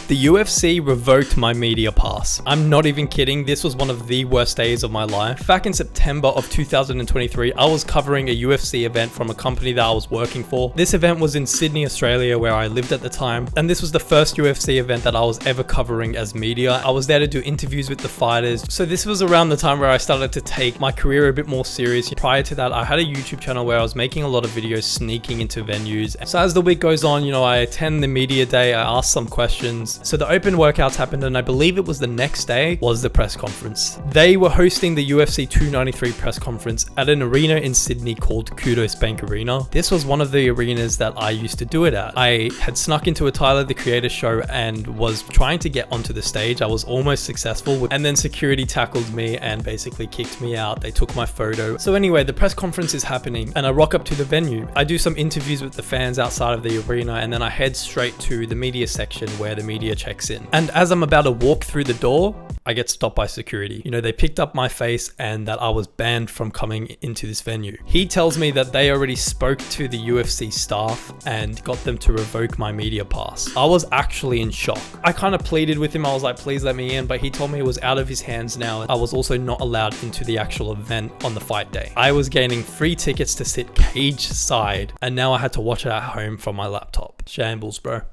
The UFC revoked my media pass. I'm not even kidding, this was one of the worst days of my life. Back in September of 2023, I was covering a UFC event from a company that I was working for. This event was in Sydney, Australia, where I lived at the time, and this was the first UFC event that I was ever covering as media. I was there to do interviews with the fighters, so this was around the time where I started to take my career a bit more serious. Prior to that, I had a YouTube channel where I was making a lot of videos sneaking into venues. So as the week goes on, I attend the media day, I ask some questions. So the open workouts happened, and I believe it was the next day was the press conference. They were hosting the UFC 293 press conference at an arena in Sydney called Kudos Bank Arena. This was one of the arenas that I used to do it at. I had snuck into a Tyler the Creator show and was trying to get onto the stage. I was almost successful, and then security tackled me and basically kicked me out. They took my photo. So anyway, the press conference is happening and I rock up to the venue. I do some interviews with the fans outside of the arena, and then I head straight to the media section where the media checks in. And as I'm about to walk through the door, I get stopped by security. They picked up my face and that I was banned from coming into this venue. He tells me that they already spoke to the UFC staff and got them to revoke my media pass. I was actually in shock. I kind of pleaded with him. I was like, please let me in, but he told me it was out of his hands now. I was also not allowed into the actual event on the fight day. I was gaining free tickets to sit cage side, and now I had to watch it at home from my laptop. Shambles, bro.